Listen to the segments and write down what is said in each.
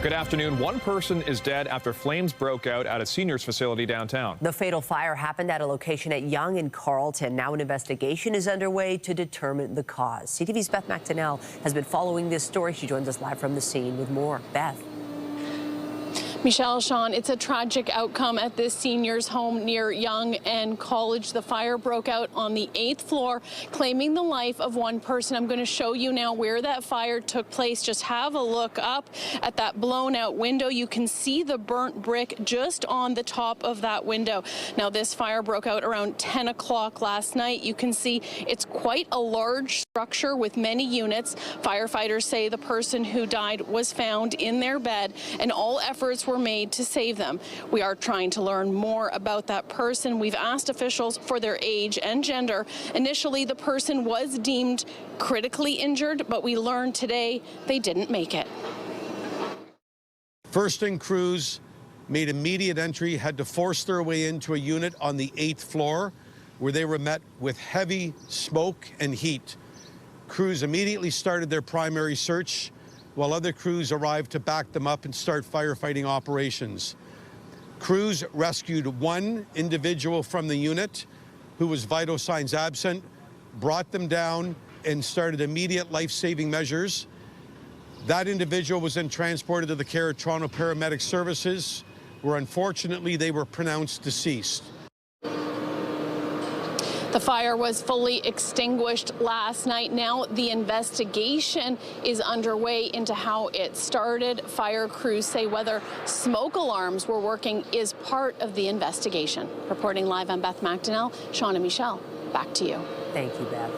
Good afternoon. One person is dead after flames broke out at a seniors facility downtown. The fatal fire happened at a location at Yonge and Carlton. Now an investigation is underway to determine the cause. CTV's Beth Macdonell has been following this story. She joins us live from the scene with more. Beth. Michelle, Sean, it's a tragic outcome at this seniors home near Yonge and College. The fire broke out on the 8th floor, claiming the life of one person. I'm going to show you now where that fire took place. Just have a look up at that blown out window. You can see the burnt brick just on the top of that window. Now, this fire broke out around 10 o'clock last night. You can see it's quite a large structure with many units. Firefighters say the person who died was found in their bed, and all efforts were made to save them. We are trying to learn more about that person. We've asked officials for their age and gender. Initially, the person was deemed critically injured, but we learned today they didn't make it. First and crews made immediate entry, had to force their way into a unit on the 8th floor where they were met with heavy smoke and heat. Crews immediately started their primary search, while other crews arrived to back them up and start firefighting operations. Crews rescued one individual from the unit who was vital signs absent, brought them down, and started immediate life-saving measures. That individual was then transported to the care of Toronto Paramedic Services, where unfortunately they were pronounced deceased. The fire was fully extinguished last night. Now the investigation is underway into how it started. Fire crews say whether smoke alarms were working is part of the investigation. Reporting live, I'm Beth Macdonell. Sean and Michelle, back to you. Thank you, Beth.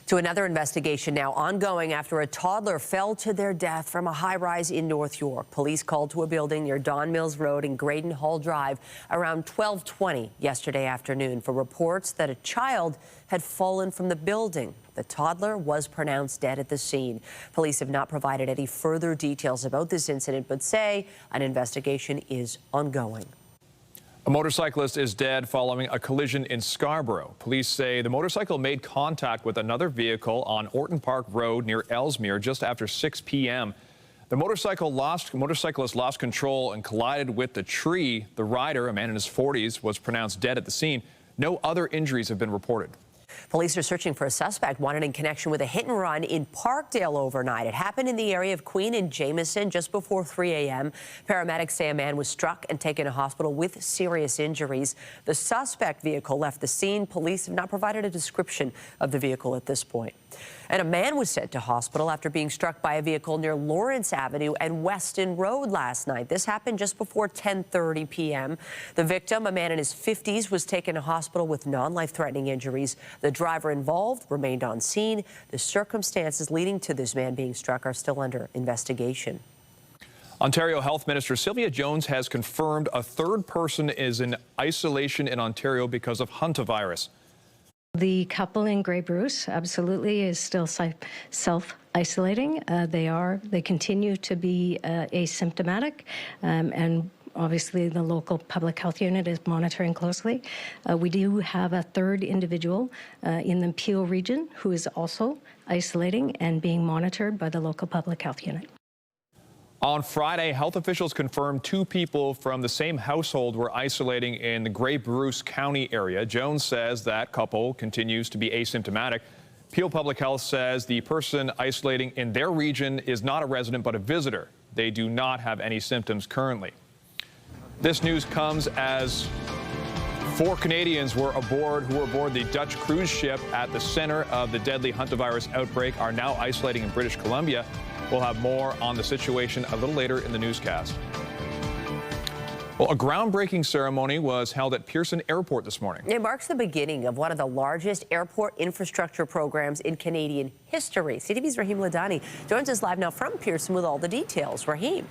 To another investigation now ongoing after a toddler fell to their death from a high-rise in North York. Police called to a building near Don Mills Road and Graydon Hall Drive around 12:20 yesterday afternoon for reports that a child had fallen from the building. The toddler was pronounced dead at the scene. Police have not provided any further details about this incident, but say an investigation is ongoing. A motorcyclist is dead following a collision in Scarborough. Police say the motorcycle made contact with another vehicle on Orton Park Road near Ellesmere just after 6 p.m. The motorcyclist lost control and collided with the tree. The rider, a man in his 40s, was pronounced dead at the scene. No other injuries have been reported. Police are searching for a suspect wanted in connection with a hit-and-run in Parkdale overnight. It happened in the area of Queen and Jameson just before 3 a.m. Paramedics say a man was struck and taken to hospital with serious injuries. The suspect vehicle left the scene. Police have not provided a description of the vehicle at this point. And a man was sent to hospital after being struck by a vehicle near Lawrence Avenue and Weston Road last night. This happened just before 10:30 p.m. The victim, a man in his 50s, was taken to hospital with non-life-threatening injuries. The driver involved remained on scene. The circumstances leading to this man being struck are still under investigation. Ontario Health Minister Sylvia Jones has confirmed a third person is in isolation in Ontario because of Hantavirus. The couple in Grey Bruce absolutely is still self-isolating. They continue to be asymptomatic, and obviously the local public health unit is monitoring closely. We do have a third individual in the Peel region who is also isolating and being monitored by the local public health unit. On Friday, health officials confirmed 2 people from the same household were isolating in the Grey Bruce County area. Jones says that couple continues to be asymptomatic. Peel Public Health says the person isolating in their region is not a resident but a visitor. They do not have any symptoms currently. This news comes as 4 Canadians who were aboard the Dutch cruise ship at the center of the deadly Hantavirus outbreak are now isolating in British Columbia. We'll have more on the situation a little later in the newscast. Well, a groundbreaking ceremony was held at Pearson Airport this morning. It marks the beginning of one of the largest airport infrastructure programs in Canadian history. CTV's Rahim Ladhani joins us live now from Pearson with all the details. Rahim.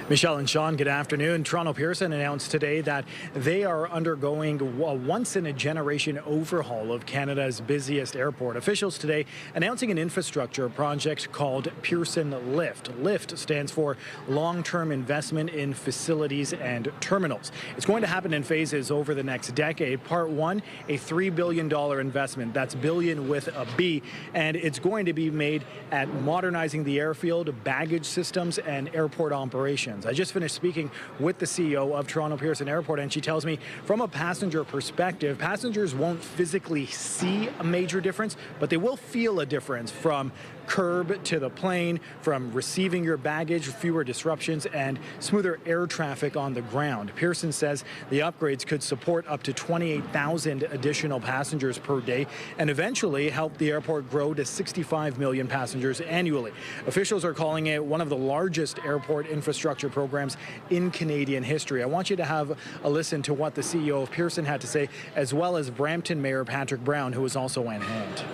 Michelle and Sean, good afternoon. Toronto Pearson announced today that they are undergoing a once-in-a-generation overhaul of Canada's busiest airport. Officials today announcing an infrastructure project called Pearson LIFT. LIFT stands for Long-Term Investment in Facilities and Terminals. It's going to happen in phases over the next decade. Part one, a $3 billion investment. That's billion with a B. And it's going to be made at modernizing the airfield, baggage systems, and airport operations. I just finished speaking with the CEO of Toronto Pearson Airport, and she tells me from a passenger perspective, passengers won't physically see a major difference, but they will feel a difference from curb to the plane, from receiving your baggage, fewer disruptions, and smoother air traffic on the ground. Pearson says the upgrades could support up to 28,000 additional passengers per day and eventually help the airport grow to 65 million passengers annually. Officials are calling it one of the largest airport infrastructure programs in Canadian history. I want you to have a listen to what the CEO of Pearson had to say, as well as Brampton Mayor Patrick Brown, who was also on hand.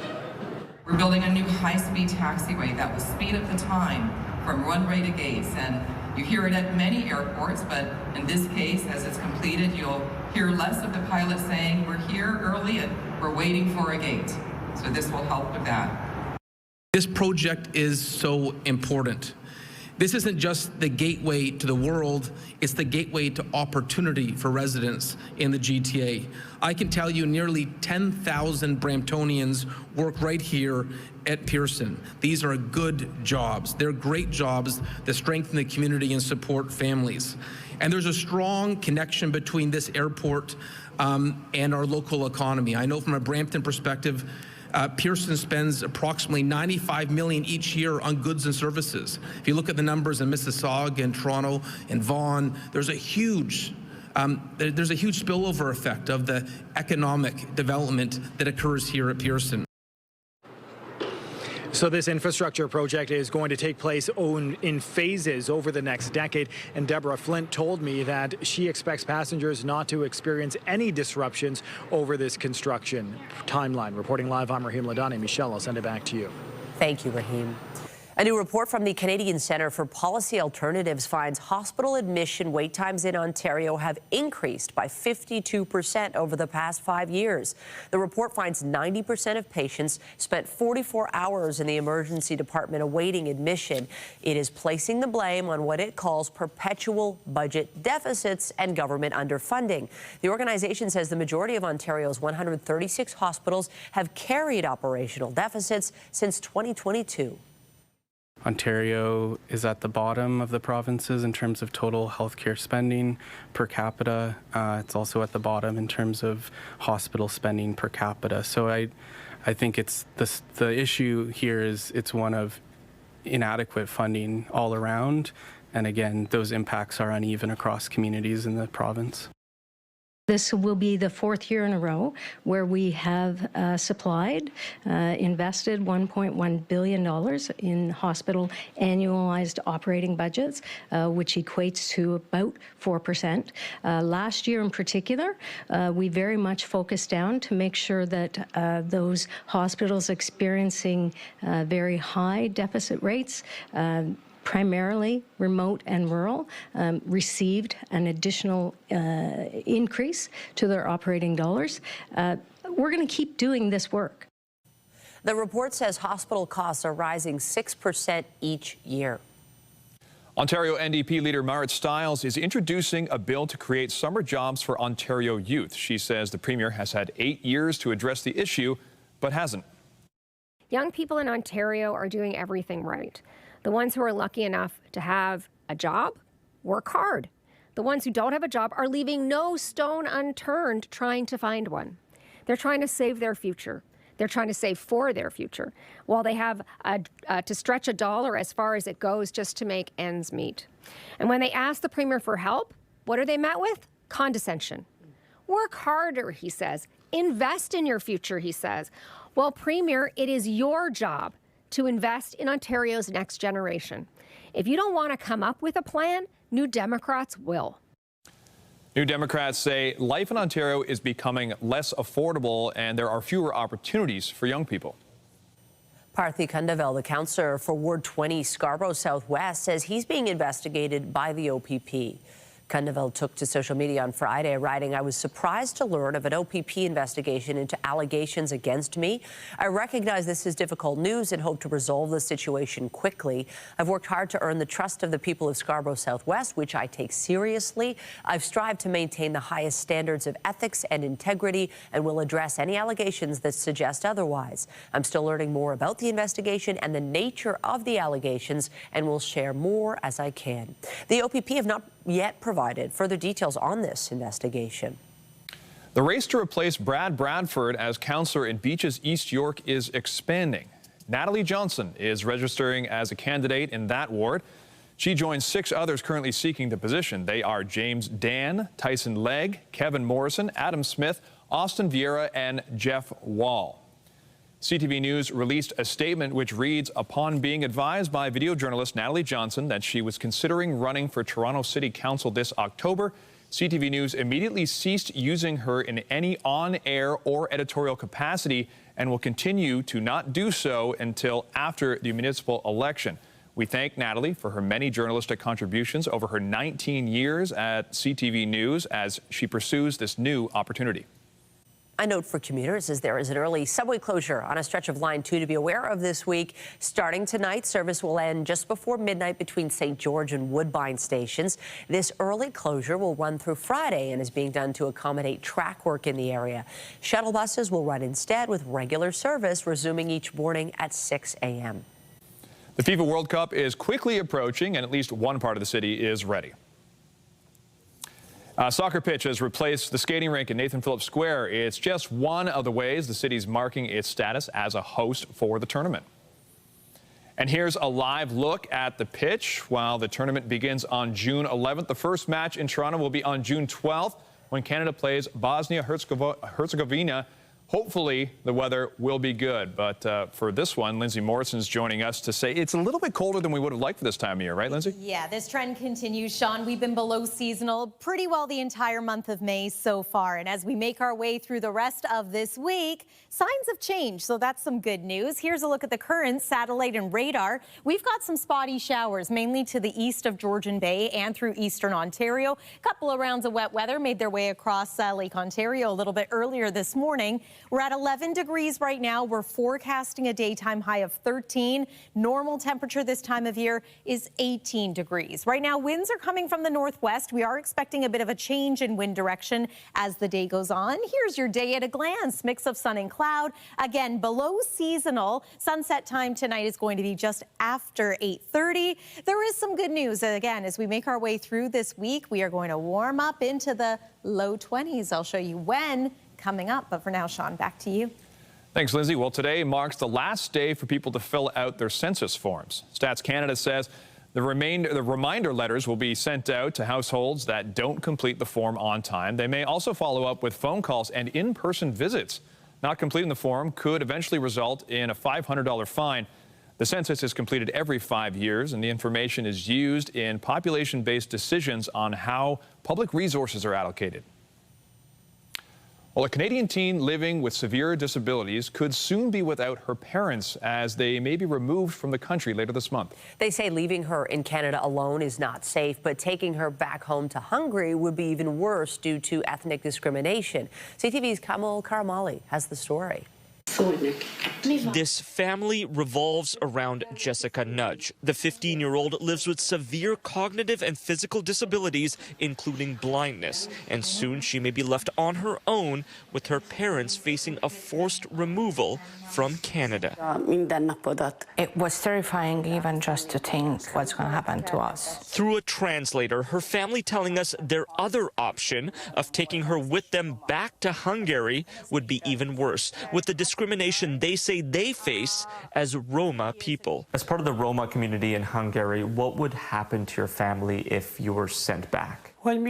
We're building a new high-speed taxiway that will speed up the time from runway to gates. And you hear it at many airports, but in this case, as it's completed, you'll hear less of the pilot saying, we're here early and we're waiting for a gate. So this will help with that. This project is so important. This isn't just the gateway to the world, it's the gateway to opportunity for residents in the GTA. I can tell you nearly 10,000 Bramptonians work right here at Pearson. These are good jobs. They're great jobs that strengthen the community and support families. And there's a strong connection between this airport and our local economy. I know from a Brampton perspective, Pearson spends approximately $95 million each year on goods and services. If you look at the numbers in Mississauga and Toronto and Vaughan, there's a huge spillover effect of the economic development that occurs here at Pearson. So this infrastructure project is going to take place in phases over the next decade. And Deborah Flint told me that she expects passengers not to experience any disruptions over this construction timeline. Reporting live, I'm Rahim Ladhani. Michelle, I'll send it back to you. Thank you, Rahim. A new report from the Canadian Centre for Policy Alternatives finds hospital admission wait times in Ontario have increased by 52% over the past 5 years. The report finds 90% of patients spent 44 hours in the emergency department awaiting admission. It is placing the blame on what it calls perpetual budget deficits and government underfunding. The organization says the majority of Ontario's 136 hospitals have carried operational deficits since 2022. Ontario is at the bottom of the provinces in terms of total healthcare spending per capita. It's also at the bottom in terms of hospital spending per capita. So I think the issue here is it's one of inadequate funding all around. And again, those impacts are uneven across communities in the province. This will be the fourth year in a row where we have invested $1.1 billion in hospital annualized operating budgets, which equates to about 4%. Last year in particular, we very much focused down to make sure that those hospitals experiencing very high deficit rates, primarily remote and rural, received an additional increase to their operating dollars. We're going to keep doing this work. The report says hospital costs are rising 6% each year. Ontario NDP leader Marit Stiles is introducing a bill to create summer jobs for Ontario youth. She says the Premier has had 8 years to address the issue, but hasn't. Young people in Ontario are doing everything right. The ones who are lucky enough to have a job work hard. The ones who don't have a job are leaving no stone unturned trying to find one. They're trying to save their future. They're trying to save for their future while they have to stretch a dollar as far as it goes just to make ends meet. And when they ask the Premier for help, what are they met with? Condescension. Work harder, he says. Invest in your future, he says. Well, Premier, it is your job to invest in Ontario's next generation. If you don't want to come up with a plan, New Democrats will. New Democrats say life in Ontario is becoming less affordable and there are fewer opportunities for young people. Parthy Kundavel, the councillor for Ward 20 Scarborough Southwest, says he's being investigated by the OPP. Kundavel took to social media on Friday, writing, "I was surprised to learn of an OPP investigation into allegations against me. I recognize this is difficult news and hope to resolve the situation quickly. I've worked hard to earn the trust of the people of Scarborough Southwest, which I take seriously. I've strived to maintain the highest standards of ethics and integrity and will address any allegations that suggest otherwise. I'm still learning more about the investigation and the nature of the allegations and will share more as I can." The OPP have not yet provided further details on this investigation. The race to replace Brad Bradford as councillor in Beaches East York is expanding. Natalie Johnson is registering as a candidate in that ward. She joins 6 others currently seeking the position. They are James Dan, Tyson Legg, Kevin Morrison, Adam Smith, Austin Vieira, and Jeff Wall. CTV News released a statement which reads, "Upon being advised by video journalist Natalie Johnson that she was considering running for Toronto City Council this October, CTV News immediately ceased using her in any on-air or editorial capacity and will continue to not do so until after the municipal election. We thank Natalie for her many journalistic contributions over her 19 years at CTV News as she pursues this new opportunity." A note for commuters as there is an early subway closure on a stretch of Line 2 to be aware of this week. Starting tonight, service will end just before midnight between St. George and Woodbine stations. This early closure will run through Friday and is being done to accommodate track work in the area. Shuttle buses will run instead, with regular service resuming each morning at 6 a.m. The FIFA World Cup is quickly approaching and at least one part of the city is ready. A soccer pitch has replaced the skating rink in Nathan Phillips Square. It's just one of the ways the city's marking its status as a host for the tournament. And here's a live look at the pitch while the tournament begins on June 11th. The first match in Toronto will be on June 12th when Canada plays Bosnia-Herzegovina. Hopefully, the weather will be good. But for this one, Lindsay Morrison's joining us to say it's a little bit colder than we would have liked for this time of year, right, Lindsay? Yeah, this trend continues, Sean. We've been below seasonal pretty well the entire month of May so far. And as we make our way through the rest of this week, signs of change. So that's some good news. Here's a look at the current satellite and radar. We've got some spotty showers, mainly to the east of Georgian Bay and through eastern Ontario. A couple of rounds of wet weather made their way across Lake Ontario a little bit earlier this morning. We're at 11 degrees right now. We're forecasting a daytime high of 13. Normal temperature this time of year is 18 degrees. Right now, winds are coming from the northwest. We are expecting a bit of a change in wind direction as the day goes on. Here's your day at a glance. Mix of sun and cloud. Again, below seasonal. Sunset time tonight is going to be just after 8:30. There is some good news. Again, as we make our way through this week, we are going to warm up into the low 20s. I'll show you when coming up. But for now, Sean, back to you. Thanks, Lindsay. Well, today marks the last day for people to fill out their census forms. Stats Canada says the reminder letters will be sent out to households that don't complete the form on time. They may also follow up with phone calls and in-person visits. Not completing the form could eventually result in a $500 fine. The census is completed every 5 years, and the information is used in population-based decisions on how public resources are allocated. Well, a Canadian teen living with severe disabilities could soon be without her parents as they may be removed from the country later this month. They say leaving her in Canada alone is not safe, but taking her back home to Hungary would be even worse due to ethnic discrimination. CTV's Kamal Karamali has the story. This family revolves around Jessica Nudge. The 15-year-old lives with severe cognitive and physical disabilities, including blindness, and soon she may be left on her own with her parents facing a forced removal from Canada. It was terrifying even just to think what's going to happen to us. Through a translator, her family telling us their other option of taking her with them back to Hungary would be even worse, with the discrimination they say they face as Roma people. As part of the Roma community in Hungary, what would happen to your family if you were sent back? There were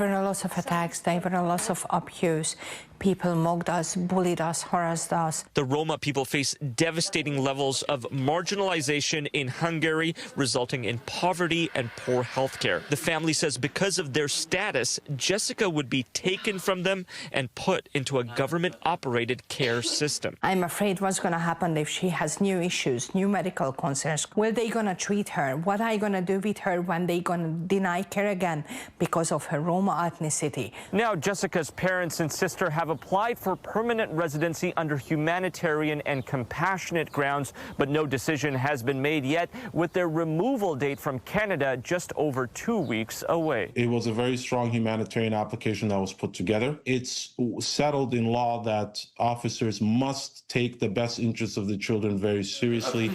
a lot of attacks, there were a lot of abuse. People mocked us, bullied us, harassed us. The Roma people face devastating levels of marginalization in Hungary, resulting in poverty and poor health care. The family says because of their status, Jessica would be taken from them and put into a government-operated care system. I'm afraid what's going to happen if she has new issues, new medical concerns. Where they going to treat her? What are you going to do with her when they going to deny care again because of her Roma ethnicity? Now, Jessica's parents and sister have applied for permanent residency under humanitarian and compassionate grounds, but no decision has been made yet, with their removal date from Canada just over 2 weeks away. It was a very strong humanitarian application that was put together. It's settled in law that officers must take the best interests of the children very seriously.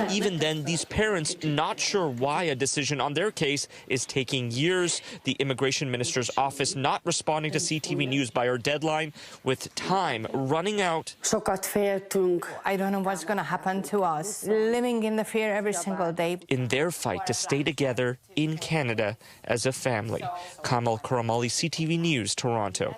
Even then, these parents not sure why a decision on their case is taking years. The immigration minister's office not responding to CTV News by our deadline, with time running out. I don't know what's going to happen to us, living in the fear every single day. In their fight to stay together in Canada as a family. Kamal Karamali, CTV News, Toronto.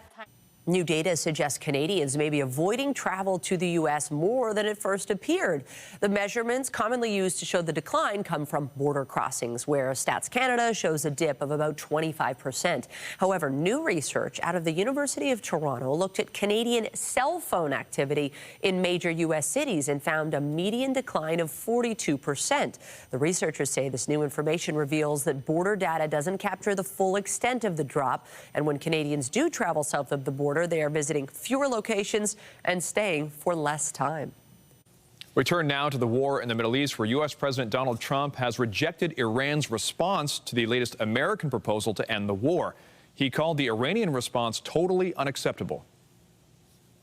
New data suggests Canadians may be avoiding travel to the U.S. more than it first appeared. The measurements commonly used to show the decline come from border crossings, where Stats Canada shows a dip of about 25%. However, new research out of the University of Toronto looked at Canadian cell phone activity in major U.S. cities and found a median decline of 42%. The researchers say this new information reveals that border data doesn't capture the full extent of the drop, and when Canadians do travel south of the border, they are visiting fewer locations and staying for less time. We turn now to the war in the Middle East, where U.S. President Donald Trump has rejected Iran's response to the latest American proposal to end the war. He called the Iranian response totally unacceptable.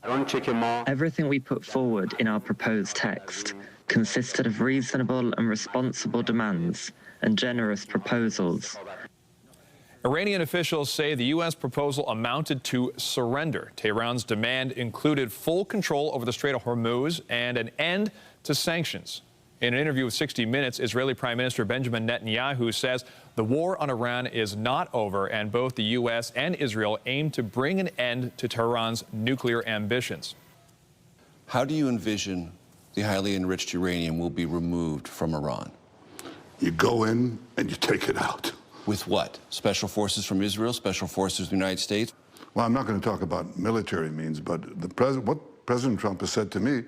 Everything we put forward in our proposed text consisted of reasonable and responsible demands and generous proposals. Iranian officials say the U.S. proposal amounted to surrender. Tehran's demand included full control over the Strait of Hormuz and an end to sanctions. In an interview with 60 Minutes, Israeli Prime Minister Benjamin Netanyahu says the war on Iran is not over, and both the U.S. and Israel aim to bring an end to Tehran's nuclear ambitions. How do you envision the highly enriched uranium will be removed from Iran? You go in and you take it out. With what? Special forces from Israel, special forces from the United States? Well, I'm not going to talk about military means, but what President Trump has said to me,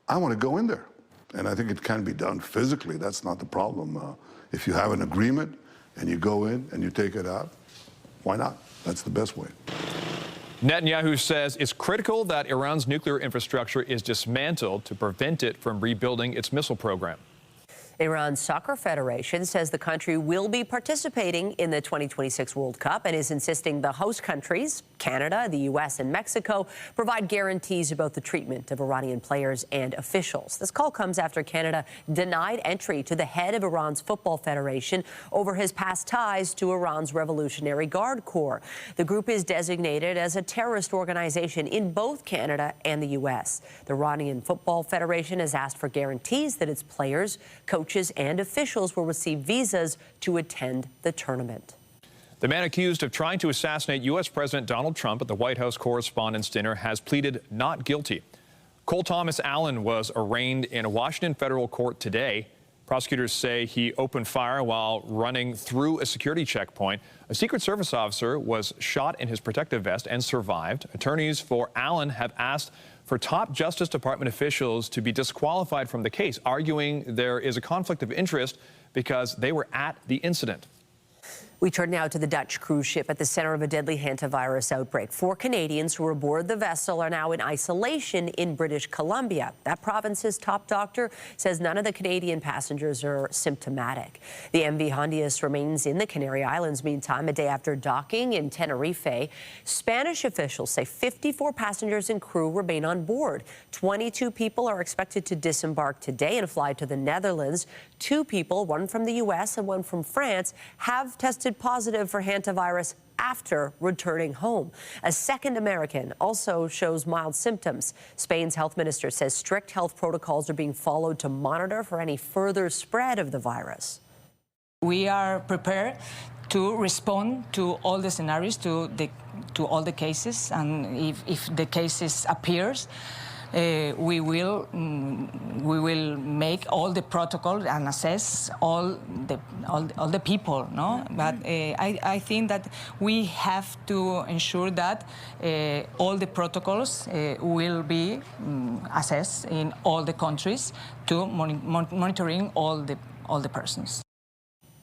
I want to go in there. And I think it can be done physically. That's not the problem. If you have an agreement and you go in and you take it out, why not? That's the best way. Netanyahu says it's critical that Iran's nuclear infrastructure is dismantled to prevent it from rebuilding its missile program. Iran's Soccer Federation says the country will be participating in the 2026 World Cup and is insisting the host countries, Canada, the U.S. and Mexico, provide guarantees about the treatment of Iranian players and officials. This call comes after Canada denied entry to the head of Iran's Football Federation over his past ties to Iran's Revolutionary Guard Corps. The group is designated as a terrorist organization in both Canada and the U.S. The Iranian Football Federation has asked for guarantees that its players, coaches, and officials will receive visas to attend the tournament. The man accused of trying to assassinate U.S. President Donald Trump at the White House Correspondents' Dinner has pleaded not guilty. Cole Thomas Allen was arraigned in a Washington federal court today. Prosecutors say he opened fire while running through a security checkpoint. A Secret Service officer was shot in his protective vest and survived. Attorneys for Allen have asked for top Justice Department officials to be disqualified from the case, arguing there is a conflict of interest because they were at the incident. We turn now to the Dutch cruise ship at the center of a deadly hantavirus outbreak. 4 Canadians who were aboard the vessel are now in isolation in British Columbia. That province's top doctor says none of the Canadian passengers are symptomatic. The MV Hondius remains in the Canary Islands, meantime, a day after docking in Tenerife. Spanish officials say 54 passengers and crew remain on board. 22 people are expected to disembark today and fly to the Netherlands. 2 people, one from the U.S. and one from France, have tested positive for hantavirus after returning home. A second American also shows mild symptoms. Spain's health minister says strict health protocols are being followed to monitor for any further spread of the virus. We are prepared to respond to all the scenarios, to all the cases, and if the cases appears, we will make all the protocol and assess all the people, no? But I think that we have to ensure that all the protocols will be assessed in all the countries to monitoring all the persons.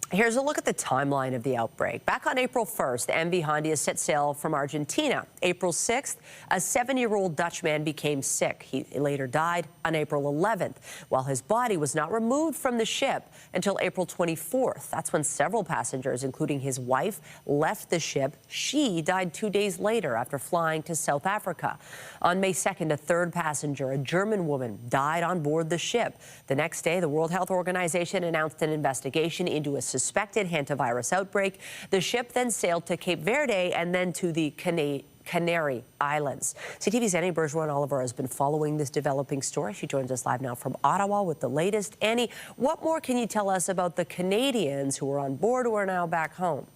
Here's a look at the timeline of the outbreak. Back on April 1st, MV Hondias set sail from Argentina. April 6th, a 7-year-old Dutch man became sick. He later died on April 11th, while his body was not removed from the ship until April 24th. That's when several passengers, including his wife, left the ship. She died 2 days later after flying to South Africa. On May 2nd, a third passenger, a German woman, died on board the ship. The next day, the World Health Organization announced an investigation into a suspected hantavirus outbreak. The ship then sailed to Cape Verde and then to the Canary Islands. CTV's Annie Bergeron-Oliver has been following this developing story. She joins us live now from Ottawa with the latest. Annie, what more can you tell us about the Canadians who are on board who are now back home?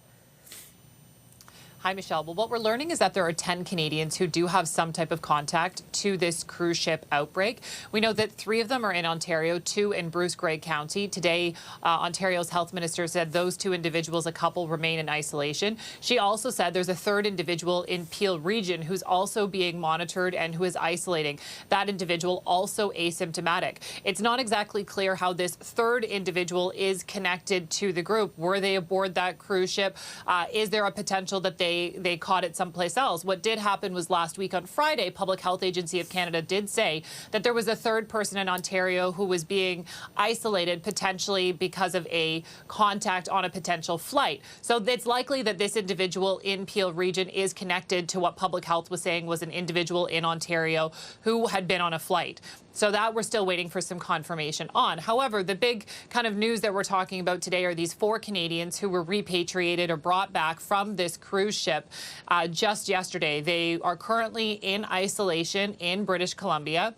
Hi, Michelle. Well, what we're learning is that there are 10 Canadians who do have some type of contact to this cruise ship outbreak. We know that 3 of them are in Ontario, 2 in Bruce Grey County. Today, Ontario's health minister said those 2 individuals, a couple, remain in isolation. She also said there's a 3rd individual in Peel region who's also being monitored and who is isolating. That individual also asymptomatic. It's not exactly clear how this 3rd individual is connected to the group. Were they aboard that cruise ship? Is there a potential that they caught it someplace else? What did happen was last week on Friday, Public Health Agency of Canada did say that there was a 3rd person in Ontario who was being isolated potentially because of a contact on a potential flight. So it's likely that this individual in Peel region is connected to what Public Health was saying was an individual in Ontario who had been on a flight. So that we're still waiting for some confirmation on. However, the big kind of news that we're talking about today are these 4 Canadians who were repatriated or brought back from this cruise ship just yesterday. They are currently in isolation in British Columbia.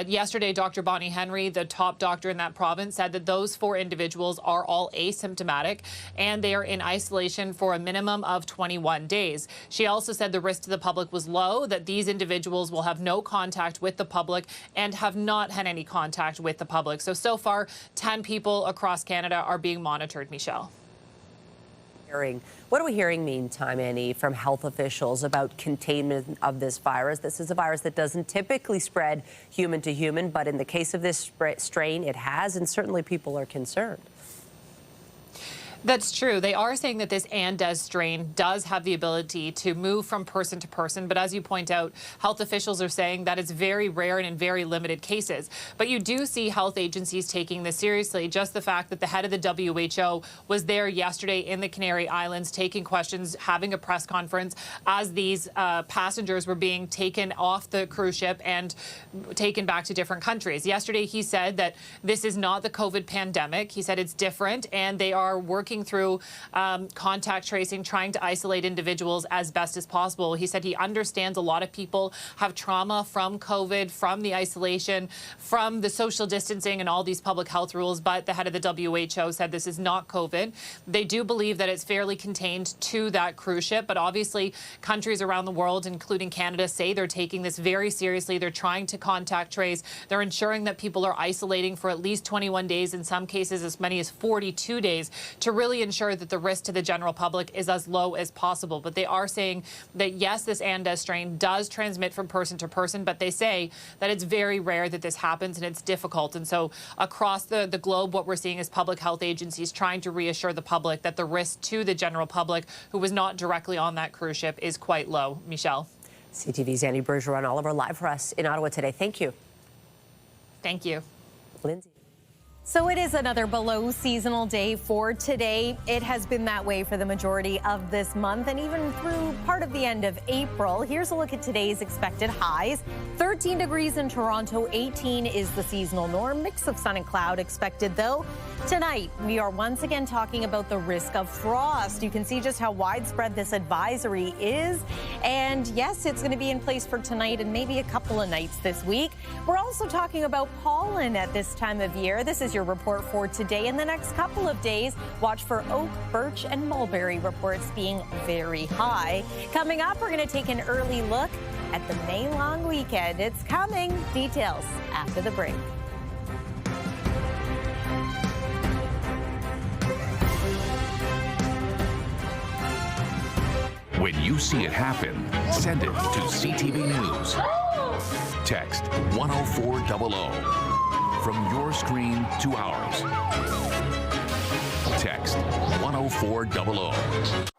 Yesterday, Dr. Bonnie Henry, the top doctor in that province, said that those 4 individuals are all asymptomatic and they are in isolation for a minimum of 21 days. She also said the risk to the public was low, that these individuals will have no contact with the public and have not had any contact with the public. So far, 10 people across Canada are being monitored, Michelle. What are we hearing, meantime, Annie, from health officials about containment of this virus? This is a virus that doesn't typically spread human to human, but in the case of this strain, it has, and certainly people are concerned. That's true. They are saying that this Andes strain does have the ability to move from person to person. But as you point out, health officials are saying that it's very rare and in very limited cases. But you do see health agencies taking this seriously. Just the fact that the head of the WHO was there yesterday in the Canary Islands taking questions, having a press conference as these passengers were being taken off the cruise ship and taken back to different countries. Yesterday, he said that this is not the COVID pandemic. He said it's different and they are working through contact tracing, trying to isolate individuals as best as possible. He said he understands a lot of people have trauma from COVID, from the isolation, from the social distancing and all these public health rules, but the head of the WHO said this is not COVID. They do believe that it's fairly contained to that cruise ship, but obviously countries around the world, including Canada, say they're taking this very seriously. They're trying to contact trace. They're ensuring that people are isolating for at least 21 days, in some cases as many as 42 days, to really ensure that the risk to the general public is as low as possible. But they are saying that, yes, this Andes strain does transmit from person to person, but they say that it's very rare that this happens and it's difficult. And so across the globe, what we're seeing is public health agencies trying to reassure the public that the risk to the general public who was not directly on that cruise ship is quite low. Michelle. CTV's Annie Bergeron-Oliver live for us in Ottawa today. Thank you. Thank you. Lindsay. So it is another below seasonal day for today. It has been that way for the majority of this month and even through part of the end of April. Here's a look at today's expected highs. 13 degrees in Toronto, 18 is the seasonal norm. Mix of sun and cloud expected though. Tonight, we are once again talking about the risk of frost. You can see just how widespread this advisory is. And yes, it's going to be in place for tonight and maybe a couple of nights this week. We're also talking about pollen at this time of year. This is your report for today. In the next couple of days, watch for oak, birch, and mulberry reports being very high. Coming up, we're going to take an early look at the May long weekend. It's coming. Details after the break. When you see it happen, send it to CTV News. Text 10400 from your screen to ours. Text 10400.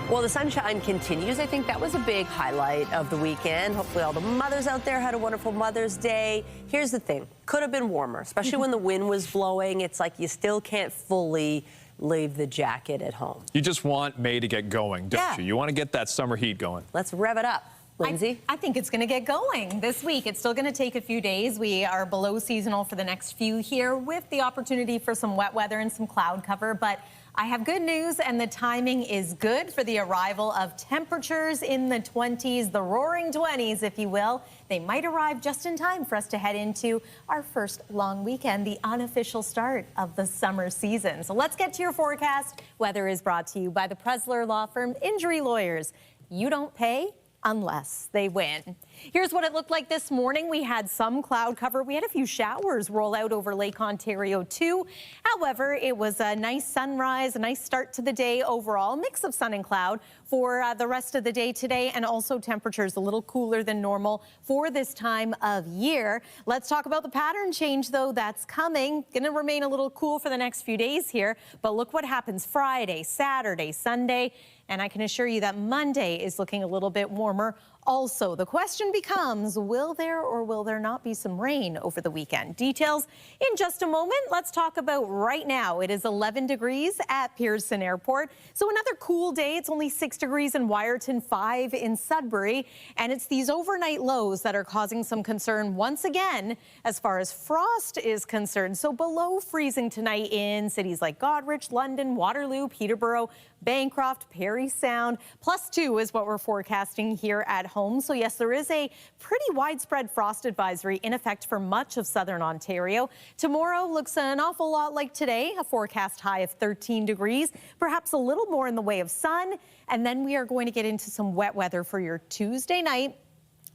Well, the sunshine continues. I think that was a big highlight of the weekend. Hopefully all the mothers out there had a wonderful Mother's Day. Here's the thing. Could have been warmer, especially when the wind was blowing. It's like you still can't fully leave the jacket at home. You just want May to get going, don't you? You want to get that summer heat going. Let's rev it up. Lindsay? I think it's going to get going this week. It's still going to take a few days. We are below seasonal for the next few here with the opportunity for some wet weather and some cloud cover. But I have good news, and the timing is good for the arrival of temperatures in the 20s, the roaring 20s, if you will. They might arrive just in time for us to head into our first long weekend, the unofficial start of the summer season. So let's get to your forecast. Weather is brought to you by the Presler Law Firm Injury Lawyers. You don't pay unless they win. Here's what it looked like this morning. We had some cloud cover. We had a few showers roll out over Lake Ontario too. However, it was a nice sunrise, a nice start to the day overall. Mix of sun and cloud for the rest of the day today, and also temperatures a little cooler than normal for this time of year. Let's talk about the pattern change though that's coming. Going to remain a little cool for the next few days here, but look what happens Friday, Saturday, Sunday. And I can assure you that Monday is looking a little bit warmer. Also, the question becomes, will there or will there not be some rain over the weekend? Details in just a moment. Let's talk about right now. It is 11 degrees at Pearson Airport. So another cool day. It's only 6 degrees in Wyerton, 5 in Sudbury. And it's these overnight lows that are causing some concern once again as far as frost is concerned. So below freezing tonight in cities like Goderich, London, Waterloo, Peterborough, Bancroft, Parry Sound. +2 is what we're forecasting here at home. So yes, there is a pretty widespread frost advisory in effect for much of southern Ontario. Tomorrow looks an awful lot like today, a forecast high of 13 degrees, perhaps a little more in the way of sun. And then we are going to get into some wet weather for your Tuesday night.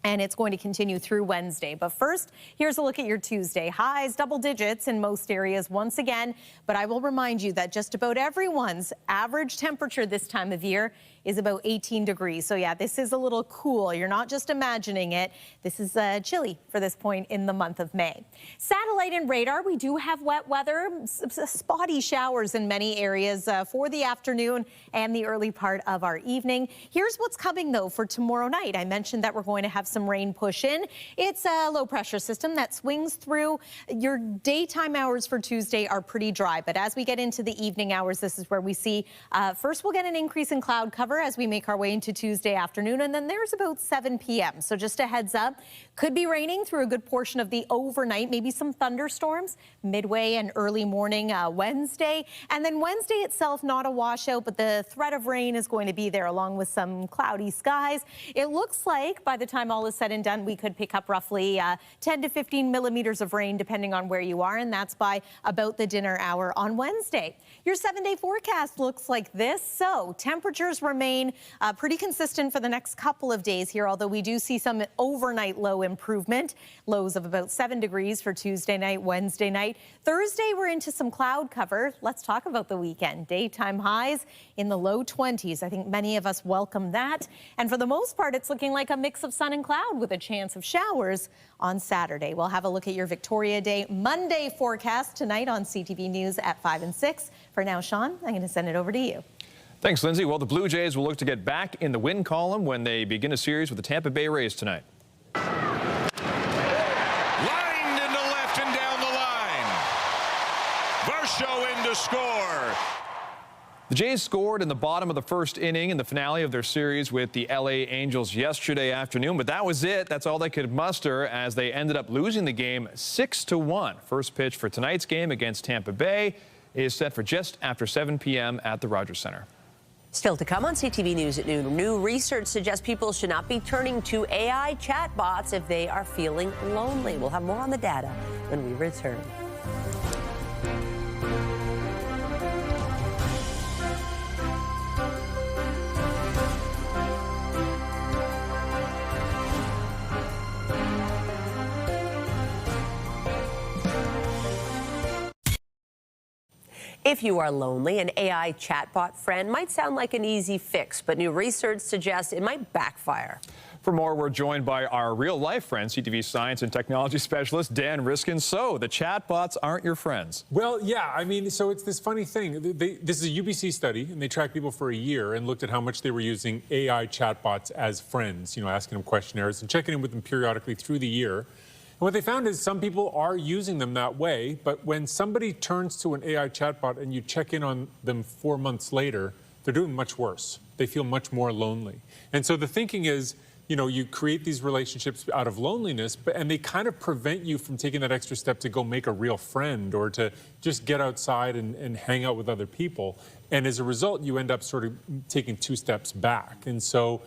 And it's going to continue through Wednesday. But first, here's a look at your Tuesday. Highs, double digits in most areas once again. But I will remind you that just about everyone's average temperature this time of year is about 18 degrees. So yeah, this is a little cool. You're not just imagining it. This is chilly for this point in the month of May. Satellite and radar, we do have wet weather, spotty showers in many areas for the afternoon and the early part of our evening. Here's what's coming though for tomorrow night. I mentioned that we're going to have some rain push in. It's a low pressure system that swings through. Your daytime hours for Tuesday are pretty dry, but as we get into the evening hours, this is where we see first we'll get an increase in cloud cover as we make our way into Tuesday afternoon, and then there's about 7 p.m. So just a heads up, could be raining through a good portion of the overnight, maybe some thunderstorms midway and early morning Wednesday. And then Wednesday itself, not a washout, but the threat of rain is going to be there along with some cloudy skies. It looks like by the time all is said and done, we could pick up roughly 10 to 15 millimeters of rain depending on where you are, and that's by about the dinner hour on Wednesday. Your 7-day forecast looks like this. So temperatures remain pretty consistent for the next couple of days here, although we do see some overnight low improvement. Lows of about 7 degrees for Tuesday night, Wednesday night. Thursday, we're into some cloud cover. Let's talk about the weekend. Daytime highs in the low 20s. I think many of us welcome that. And for the most part, it's looking like a mix of sun and cloud with a chance of showers on Saturday. We'll have a look at your Victoria Day Monday forecast tonight on CTV News at 5 and 6. For now, Sean, I'm going to send it over to you. Thanks, Lindsay. Well, the Blue Jays will look to get back in the win column when they begin a series with the Tampa Bay Rays tonight. Lined into left and down the line. Varsho in to score. The Jays scored in the bottom of the first inning in the finale of their series with the LA Angels yesterday afternoon, but that was it. That's all they could muster as they ended up losing the game 6-1. First pitch for tonight's game against Tampa Bay is set for just after 7 p.m. at the Rogers Center. Still to come on CTV News at noon, new research suggests people should not be turning to AI chatbots if they are feeling lonely. We'll have more on the data when we return. If you are lonely, an AI chatbot friend might sound like an easy fix, but new research suggests it might backfire. For more, we're joined by our real-life friend, CTV science and technology specialist, Dan Riskin. So, the chatbots aren't your friends. Well, yeah, I mean, so it's this funny thing. This is a UBC study, and they tracked people for a year and looked at how much they were using AI chatbots as friends, you know, asking them questionnaires and checking in with them periodically through the year. And what they found is some people are using them that way, but when somebody turns to an AI chatbot and you check in on them 4 months later, they're doing much worse. They feel much more lonely. And so the thinking is, you know, you create these relationships out of loneliness, and they kind of prevent you from taking that extra step to go make a real friend or to just get outside and hang out with other people. And as a result, you end up sort of taking 2 steps back. And so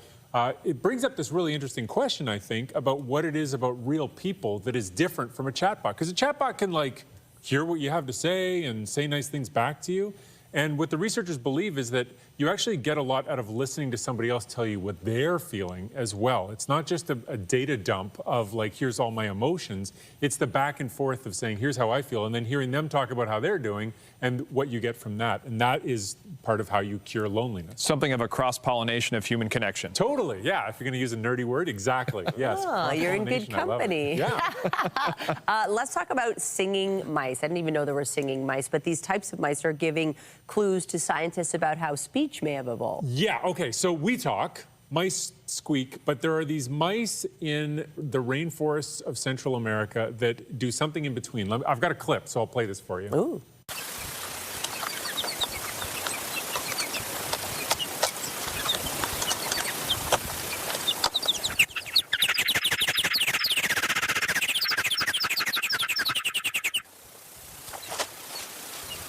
it brings up this really interesting question, I think, about what it is about real people that is different from a chatbot. Because a chatbot can, like, hear what you have to say and say nice things back to you. And what the researchers believe is that you actually get a lot out of listening to somebody else tell you what they're feeling as well. It's not just a data dump of, like, here's all my emotions. It's the back and forth of saying, here's how I feel, and then hearing them talk about how they're doing and what you get from that. And that is part of how you cure loneliness. Something of a cross-pollination of human connection. Totally, yeah. If you're going to use a nerdy word, exactly. Yes. Oh, you're in good company. Yeah. Let's talk about singing mice. I didn't even know there were singing mice, but these types of mice are giving clues to scientists about how speech may have evolved. Yeah, okay, so we talk, mice squeak, but there are these mice in the rainforests of Central America that do something in between. I've got a clip, so I'll play this for you. Ooh.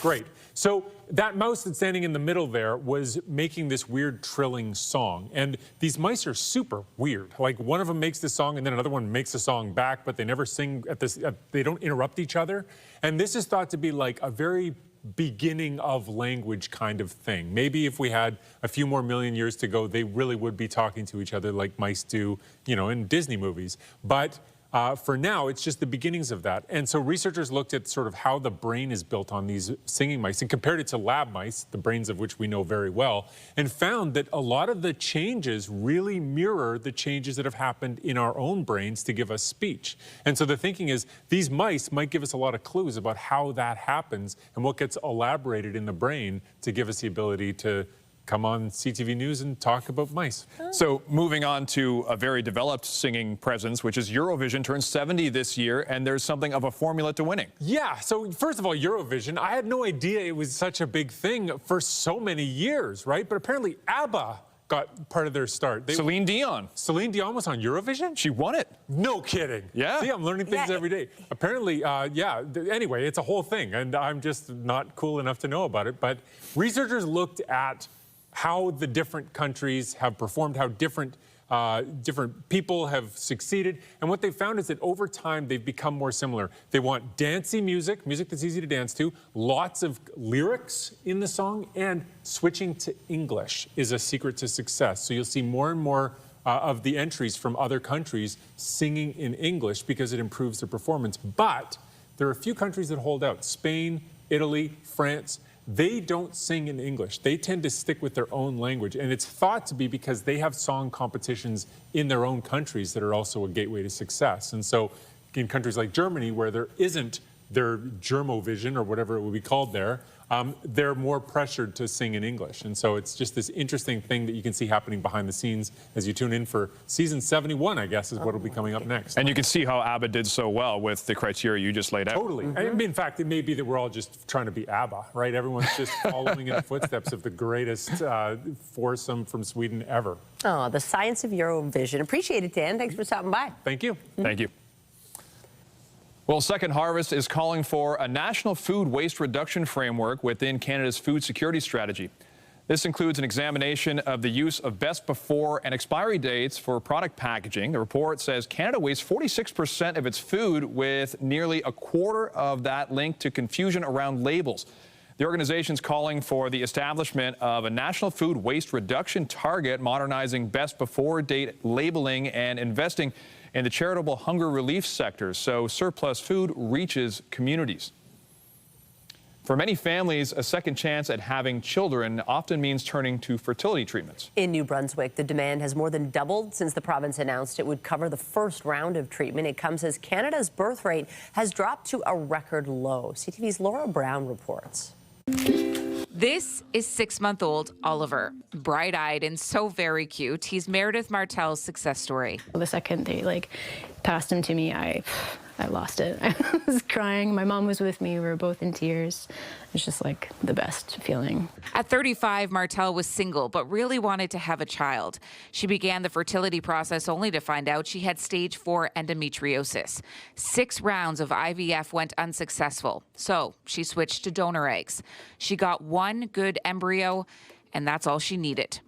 Great. So that mouse that's standing in the middle there was making this weird trilling song. And these mice are super weird. Like, one of them makes the song and then another one makes the song back, but they never sing at this, they don't interrupt each other. And this is thought to be like a very beginning of language kind of thing. Maybe if we had a few more million years to go, they really would be talking to each other like mice do, you know, in Disney movies. But for now, it's just the beginnings of that. And so researchers looked at sort of how the brain is built on these singing mice and compared it to lab mice, the brains of which we know very well, and found that a lot of the changes really mirror the changes that have happened in our own brains to give us speech. And so the thinking is these mice might give us a lot of clues about how that happens and what gets elaborated in the brain to give us the ability to come on CTV News and talk about mice. So moving on to a very developed singing presence, which is Eurovision, turns 70 this year, and there's something of a formula to winning. Yeah, so first of all, Eurovision, I had no idea it was such a big thing for so many years, right? But apparently ABBA got part of their start. Celine Dion. Celine Dion was on Eurovision? She won it. No kidding. Yeah. See, I'm learning things every day. Apparently, yeah, anyway, it's a whole thing, and I'm just not cool enough to know about it. But researchers looked at how the different countries have performed, how different people have succeeded. And what they found is that over time, they've become more similar. They want dancey music, music that's easy to dance to, lots of lyrics in the song, and switching to English is a secret to success. So you'll see more and more of the entries from other countries singing in English because it improves their performance. But there are a few countries that hold out. Spain, Italy, France. They don't sing in English. They tend to stick with their own language. And it's thought to be because they have song competitions in their own countries that are also a gateway to success. And so in countries like Germany, where there isn't their Germovision or whatever it would be called there, they're more pressured to sing in English. And so it's just this interesting thing that you can see happening behind the scenes as you tune in for season 71, I guess, is what will be coming up next. And you can see how ABBA did so well with the criteria you just laid out. Totally. I mean, in fact, it may be that we're all just trying to be ABBA, right? Everyone's just following in the footsteps of the greatest foursome from Sweden ever. Oh, the science of Eurovision. Appreciate it, Dan. Thanks for stopping by. Thank you. Thank you. Well, Second Harvest is calling for a national food waste reduction framework within Canada's food security strategy. This includes an examination of the use of best before and expiry dates for product packaging. The report says Canada wastes 46% of its food, with nearly a quarter of that linked to confusion around labels. The organization's calling for the establishment of a national food waste reduction target, modernizing best before date labeling, and investing in the charitable hunger relief sector so surplus food reaches communities. For many families, a second chance at having children often means turning to fertility treatments. In New Brunswick, the demand has more than doubled since the province announced it would cover the first round of treatment. It comes as Canada's birth rate has dropped to a record low. CTV's Laura Brown reports. This is 6-month-old Oliver. Bright-eyed and so very cute. He's Meredith Martel's success story. The second they passed him to me, I lost it. I was crying. My mom was with me. We were both in tears. It's just the best feeling. At 35, Martel was single, but really wanted to have a child. She began the fertility process only to find out she had stage 4 endometriosis. 6 rounds of IVF went unsuccessful, so she switched to donor eggs. She got 1 good embryo, and that's all she needed.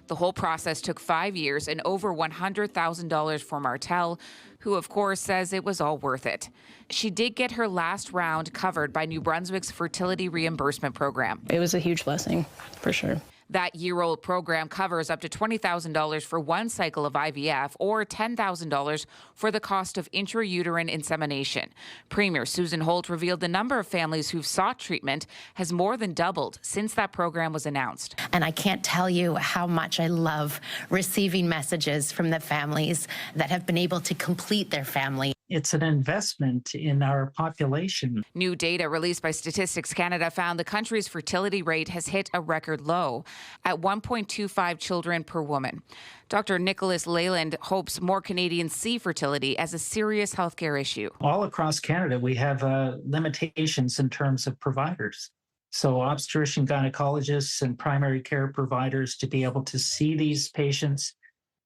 The whole process took 5 years and over $100,000 for Martel, who of course says it was all worth it. She did get her last round covered by New Brunswick's fertility reimbursement program. It was a huge blessing, for sure. That year-old program covers up to $20,000 for 1 cycle of IVF or $10,000 for the cost of intrauterine insemination. Premier Susan Holt revealed the number of families who've sought treatment has more than doubled since that program was announced. And I can't tell you how much I love receiving messages from the families that have been able to complete their family. It's an investment in our population. New data released by Statistics Canada found the country's fertility rate has hit a record low at 1.25 children per woman. Dr. Nicholas Leyland hopes more Canadians see fertility as a serious healthcare issue. All across Canada, we have limitations in terms of providers. So obstetrician gynecologists and primary care providers to be able to see these patients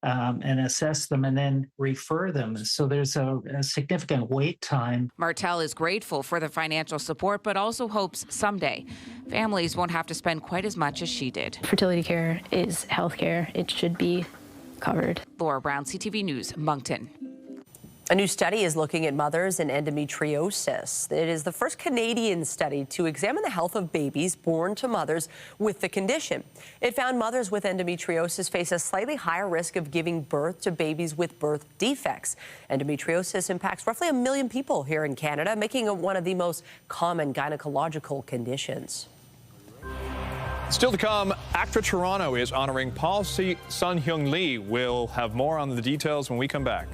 and assess them and then refer them. So there's a significant wait time. Martel is grateful for the financial support, but also hopes someday families won't have to spend quite as much as she did. Fertility care is health care. It should be covered. Laura Brown, CTV News, Moncton. A new study is looking at mothers and endometriosis. It is the first Canadian study to examine the health of babies born to mothers with the condition. It found mothers with endometriosis face a slightly higher risk of giving birth to babies with birth defects. Endometriosis impacts roughly 1 million people here in Canada, making it one of the most common gynecological conditions. Still to come, ACTRA Toronto is honoring Paul Sun-Hyung Lee. We'll have more on the details when we come back.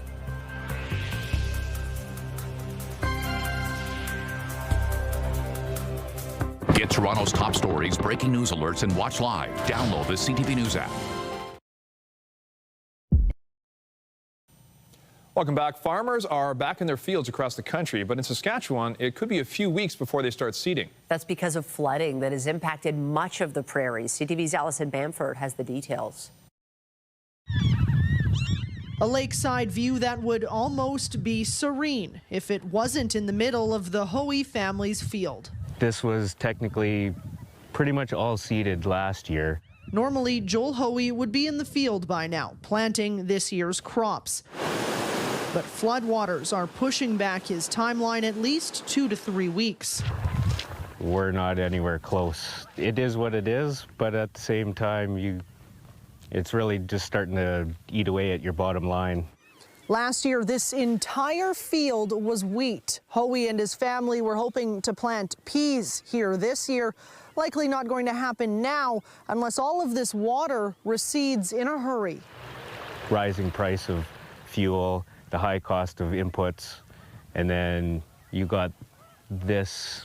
Get Toronto's top stories, breaking news alerts, and watch live. Download the CTV News app. Welcome back. Farmers are back in their fields across the country, but in Saskatchewan, it could be a few weeks before they start seeding. That's because of flooding that has impacted much of the prairies. CTV's Allison Bamford has the details. A lakeside view that would almost be serene if it wasn't in the middle of the Hoey family's field. This was technically pretty much all seeded last year. Normally, Joel Hoey would be in the field by now, planting this year's crops. But floodwaters are pushing back his timeline at least 2 to 3 weeks. We're not anywhere close. It is what it is, but at the same time, it's really just starting to eat away at your bottom line. Last year, this entire field was wheat. Hoey and his family were hoping to plant peas here this year. Likely not going to happen now unless all of this water recedes in a hurry. Rising price of fuel, the high cost of inputs, and then you got this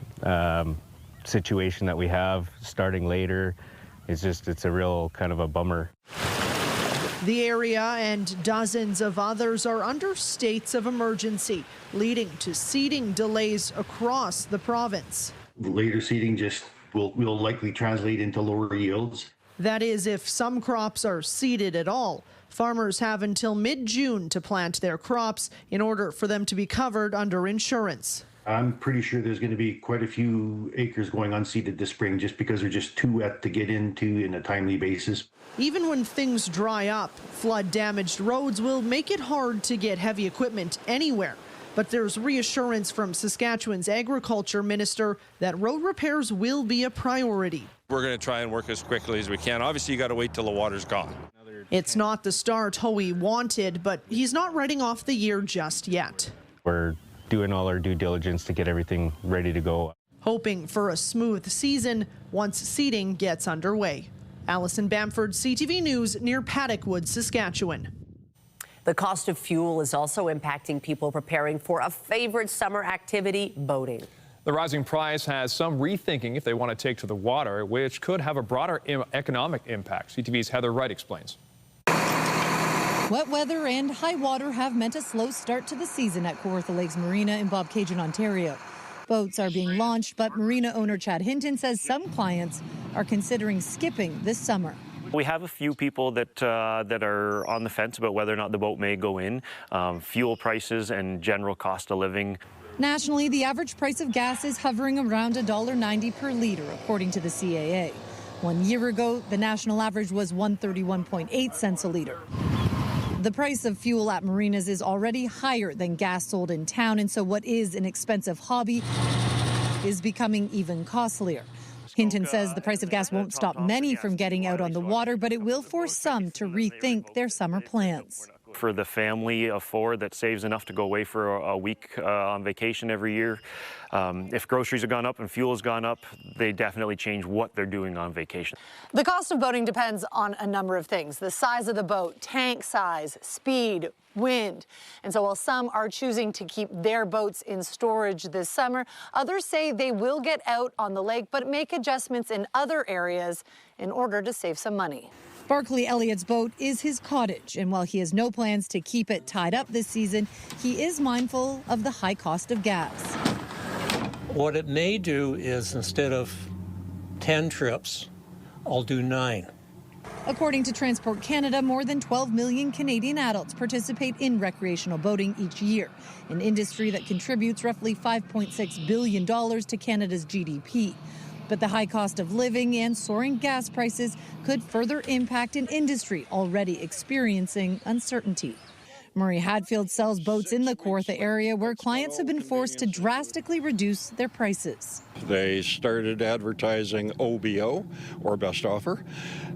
situation that we have starting later. It's a real kind of a bummer. The area and dozens of others are under states of emergency, leading to seeding delays across the province. Later seeding just will likely translate into lower yields. That is, if some crops are seeded at all. Farmers have until mid-June to plant their crops in order for them to be covered under insurance. I'm pretty sure there's going to be quite a few acres going unseeded this spring just because they're just too wet to get into in a timely basis. Even when things dry up, flood-damaged roads will make it hard to get heavy equipment anywhere. But there's reassurance from Saskatchewan's agriculture minister that road repairs will be a priority. We're going to try and work as quickly as we can. Obviously, you got to wait till the water's gone. It's not the start Hoey wanted, but he's not writing off the year just yet. We're doing all our due diligence to get everything ready to go. hoping for a smooth season once seating gets underway. Allison Bamford, CTV News, near Paddockwood, Saskatchewan. The cost of fuel is also impacting people preparing for a favorite summer activity, boating. The rising price has some rethinking if they want to take to the water, which could have a broader economic impact. CTV's Heather Wright explains. Wet weather and high water have meant a slow start to the season at Kawartha Lakes Marina in Bobcaygeon, Ontario. Boats are being launched, but marina owner Chad Hinton says some clients are considering skipping this summer. We have a few people that are on the fence about whether or not the boat may go in. Fuel prices and general cost of living. Nationally, the average price of gas is hovering around $1.90 per litre, according to the CAA. 1 year ago, the national average was 131.8 cents a litre. The price of fuel at marinas is already higher than gas sold in town, and so what is an expensive hobby is becoming even costlier. Hinton says the price of gas won't stop many from getting out on the water, but it will force some to rethink their summer plans. For the family of four that saves enough to go away for a week on vacation every year, if groceries have gone up and fuel has gone up, they definitely change what they're doing on vacation. The cost of boating depends on a number of things: the size of the boat, tank size, speed, wind. And so while some are choosing to keep their boats in storage this summer, others say they will get out on the lake but make adjustments in other areas in order to save some money. Barclay Elliott's boat is his cottage, and while he has no plans to keep it tied up this season, he is mindful of the high cost of gas. What it may do is, instead of 10 trips, I'll do 9. According to Transport Canada, more than 12 million Canadian adults participate in recreational boating each year, an industry that contributes roughly $5.6 billion to Canada's GDP. But the high cost of living and soaring gas prices could further impact an industry already experiencing uncertainty. Murray Hadfield sells boats in the Kawartha area where clients have been forced to drastically reduce their prices. They started advertising OBO, or best offer,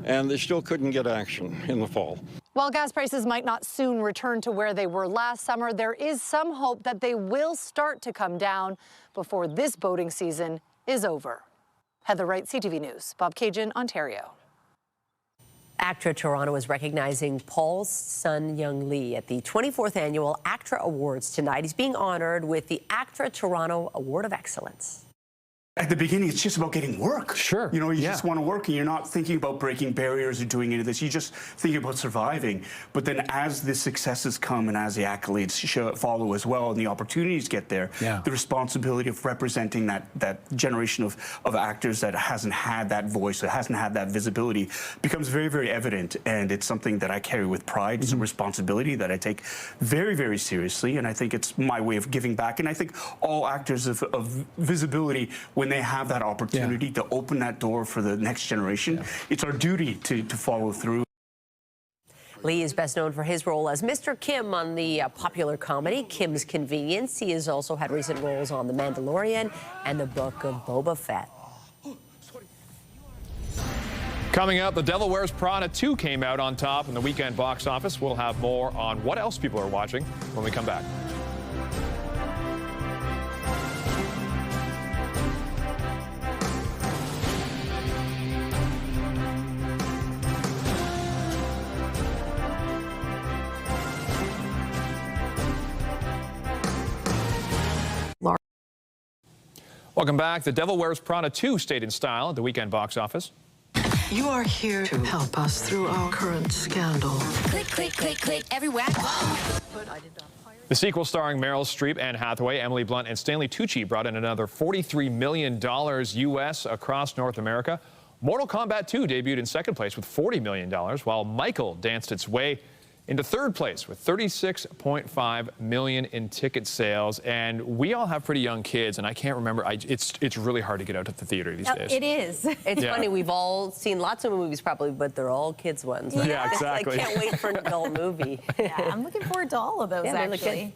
and they still couldn't get action in the fall. While gas prices might not soon return to where they were last summer, there is some hope that they will start to come down before this boating season is over. Heather Wright, CTV News, Bobcaygeon, Ontario. ACTRA Toronto is recognizing Paul Sun-Hyung Lee at the 24th Annual ACTRA Awards tonight. He's being honored with the ACTRA Toronto Award of Excellence. At the beginning, it's just about getting work. Sure. You know, you just want to work, and you're not thinking about breaking barriers or doing any of this. You just thinking about surviving. But then as the successes come and as the accolades follow as well and the opportunities get there, the responsibility of representing that generation of actors that hasn't had that voice, that hasn't had that visibility, becomes very, very evident. And it's something that I carry with pride. It's a responsibility that I take very, very seriously. And I think it's my way of giving back. And I think all actors of visibility, when they have that opportunity to open that door for the next generation, it's our duty to follow through. Lee is best known for his role as Mr. Kim on the popular comedy Kim's Convenience. He has also had recent roles on The Mandalorian and the Book of Boba Fett. Coming up, The Devil Wears Prada 2 came out on top in the weekend box office. We'll have more on what else people are watching when we come back. Welcome back. The Devil Wears Prada 2 stayed in style at the weekend box office. You are here to help us through our current scandal. Click, click, click, click, everywhere. The sequel starring Meryl Streep, Anne Hathaway, Emily Blunt, and Stanley Tucci brought in another $43 million U.S. across North America. Mortal Kombat 2 debuted in second place with $40 million, while Michael danced its way into third place with $36.5 million in ticket sales. And we all have pretty young kids, and I can't remember. It's really hard to get out to the theater these days. It is. It's funny. We've all seen lots of movies probably, but they're all kids ones. Yeah, exactly. I can't wait for an adult movie. Yeah, I'm looking forward to all of those, actually.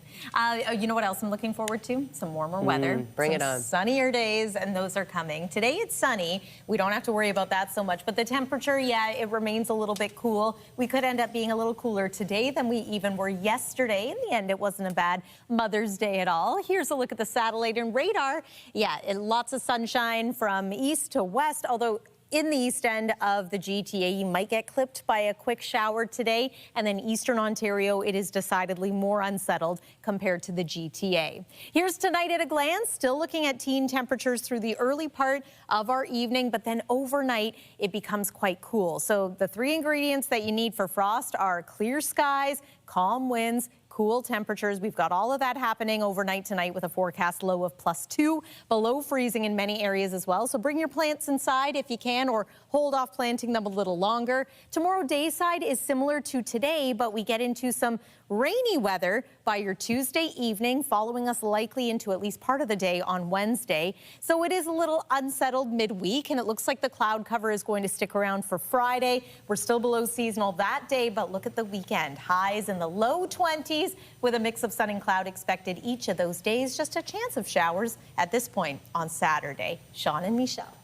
You know what else I'm looking forward to? Some warmer weather. Bring it on. Sunnier days, and those are coming. Today it's sunny. We don't have to worry about that so much, but the temperature, it remains a little bit cool. We could end up being a little cooler today. today than we even were yesterday. In the end, it wasn't a bad Mother's Day at all. Here's a look at the satellite and radar. Yeah, lots of sunshine from east to west, although in the east end of the GTA, you might get clipped by a quick shower today. And then eastern Ontario, it is decidedly more unsettled compared to the GTA. Here's tonight at a glance. Still looking at teen temperatures through the early part of our evening, but then overnight, it becomes quite cool. So the three ingredients that you need for frost are clear skies, calm winds, cool temperatures. We've got all of that happening overnight tonight with a forecast low of +2, below freezing in many areas as well. So bring your plants inside if you can, or hold off planting them a little longer. Tomorrow dayside is similar to today, but we get into some rainy weather by your Tuesday evening, following us likely into at least part of the day on Wednesday. So it is a little unsettled midweek, and it looks like the cloud cover is going to stick around for Friday. We're still below seasonal that day, but look at the weekend. Highs in the low 20s with a mix of sun and cloud expected each of those days. Just a chance of showers at this point on Saturday. Sean and Michelle.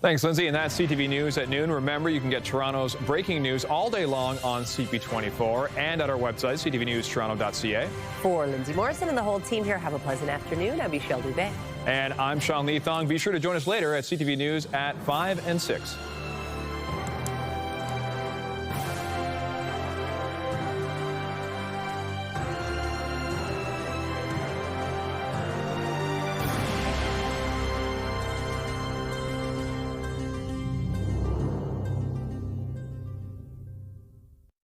Thanks, Lindsay. And that's CTV News at noon. Remember, you can get Toronto's breaking news all day long on CP24 and at our website, ctvnewstoronto.ca. For Lindsay Morrison and the whole team here, have a pleasant afternoon. I'm Michelle Dubé. And I'm Sean Lee Thong. Be sure to join us later at CTV News at 5 and 6.